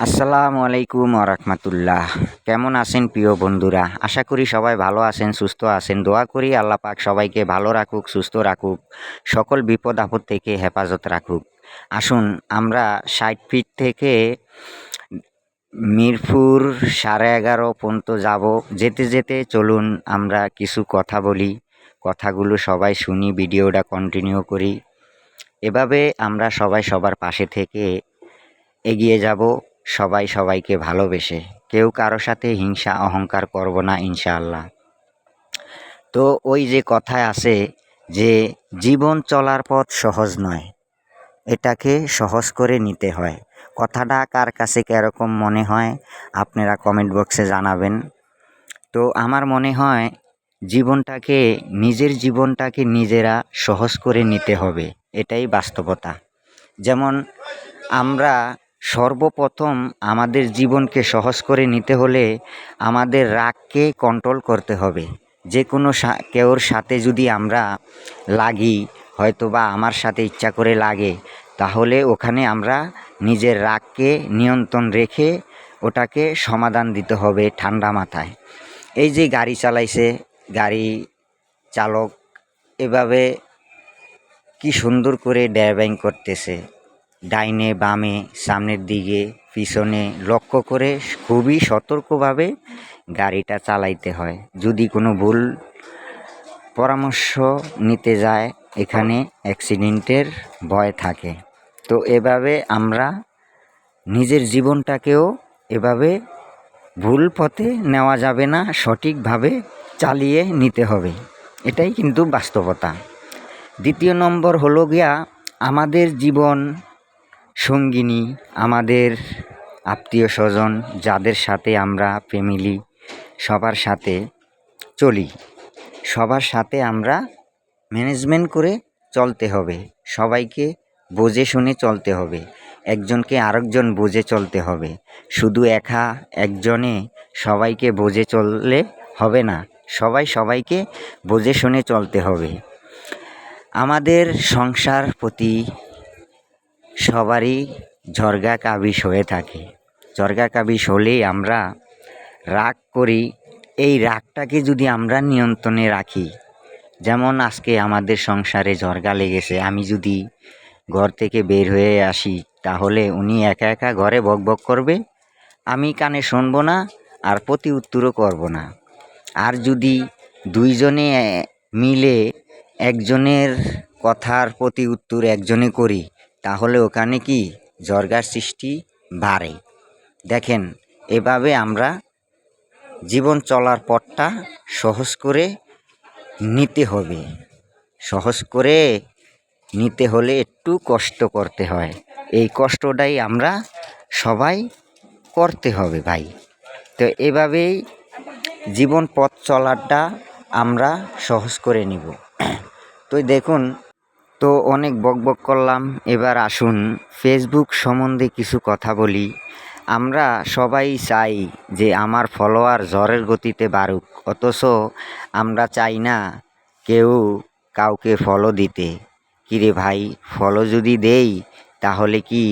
আসসালামু আলাইকুম রাহমাতুল্লাহ। কেমন আছেন প্রিয় বন্ধুরা? আশা করি সবাই ভালো আছেন, সুস্থ আছেন। দোয়া করি আল্লাহ পাক সবাইকে ভালো রাখুক, সুস্থ রাখুক, সকল বিপদ আপদ থেকে হেফাজত রাখুক। আসুন আমরা ৬০ ফিট থেকে মিরপুর 11:30 পর্যন্ত যাব। যেতে যেতে চলুন আমরা কিছু কথা বলি, কথাগুলো সবাই শুনি, ভিডিওটা কন্টিনিউ করি। এভাবে আমরা সবাই সবার পাশে থেকে এগিয়ে যাব, সবাই সবাইকে ভালোবেসে। কেউ কারো সাথে হিংসা অহংকার করব না ইনশাআল্লাহ। তো ওই যে কথায় আছে যে জীবন চলার পথ সহজ নয়, এটাকে সহজ করে নিতে হয়। কথাটা কার কাছে কীরকম মনে হয় আপনারা কমেন্ট বক্সে জানাবেন। তো আমার মনে হয় নিজের জীবনটাকে নিজেরা সহজ করে নিতে হবে, এটাই বাস্তবতা। যেমন আমরা সর্বপ্রথম আমাদের জীবনকে সহজ করে নিতে হলে আমাদের রাগকে কন্ট্রোল করতে হবে। যে কোনো কেউর সাথে যদি আমরা লাগি, হয়তো বা আমার সাথে ইচ্ছা করে লাগে, তাহলে ওখানে আমরা নিজের রাগকে নিয়ন্ত্রণ রেখে ওটাকে সমাধান দিতে হবে ঠান্ডা মাথায়। এই যে গাড়ি চালাইছে, গাড়ি চালক এভাবে কি সুন্দর করে ড্রাইভিং করতেছে, ডাইনে বামে সামনের দিকে পিছনে লক্ষ্য করে খুবই সতর্কভাবে গাড়িটা চালাইতে হয়। যদি কোনো ভুল পরামর্শ নিতে যায়, এখানে অ্যাক্সিডেন্টের ভয় থাকে। তো এভাবে আমরা নিজের জীবনটাকেও এভাবে ভুল পথে নেওয়া যাবে না, সঠিকভাবে চালিয়ে নিতে হবে, এটাই কিন্তু বাস্তবতা। দ্বিতীয় নম্বর হলো গিয়া আমাদের জীবন সঙ্গিনী, আমাদের আত্মীয় স্বজন, যাদের সাথে আমরা ফ্যামিলি সবার সাথে চলি, সবার সাথে আমরা ম্যানেজমেন্ট করে চলতে হবে। সবাইকে বুঝে শুনে চলতে হবে, একজনকে আরেকজন বুঝে চলতে হবে। শুধু একজনে সবাইকে বুঝে চললে হবে না, সবাই সবাইকে বুঝে শুনে চলতে হবে। আমাদের সংসার প্রতি সবারই ঝরগা কাবিস হয়ে থাকে। ঝরগা কাবিস হলেই আমরা রাগ করি। এই রাগটাকে যদি আমরা নিয়ন্ত্রণে রাখি, যেমন আজকে আমাদের সংসারে ঝরগা লেগেছে, আমি যদি ঘর থেকে বের হয়ে আসি, তাহলে উনি একা একা ঘরে বকবক করবে, আমি কানে শুনবো না আর প্রতি উত্তরও করব না। আর যদি দুইজনে মিলে একজনের কথার প্রতি উত্তর একজনে করি, তাহলে ওখানে কি ঝরগার সৃষ্টি বাড়ে। দেখেন, এভাবে আমরা জীবন চলার পথটা সহজ করে নিতে হবে। সহজ করে নিতে হলে একটু কষ্ট করতে হয়, এই কষ্টটাই আমরা সবাই করতে হবে ভাই। তো এভাবেই জীবন পথ চলাটা আমরা সহজ করে নিব। তো দেখুন, তো অনেক বকবক করলাম, এবার আসুন ফেসবুক সম্বন্ধে কিছু কথা বলি। আমরা সবাই চাই যে আমার ফলোয়ার ঝড়ের গতিতে বাড়ুক, অথচ আমরা চাই না কেউ কাউকে ফলো দিতে। কিরে ভাই, ফলো যদি দেই তাহলে কি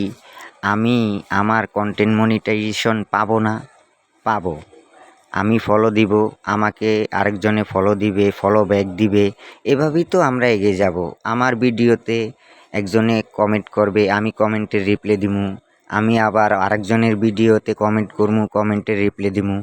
আমি আমার কন্টেন্ট মনিটাইজেশন পাবো না? পাবো। আমি ফলো দিব, আমাকে আরেকজনে ফলো দিবে, ফলো ব্যাক দিবে, এভাবেই তো আমরা এগিয়ে যাব। আমার ভিডিওতে একজনে কমেন্ট করবে, আমি কমেন্টের রিপ্লাই দিমু, আমি আবার আরেকজনের ভিডিওতে কমেন্ট করবো, কমেন্টের রিপ্লাই দিমু।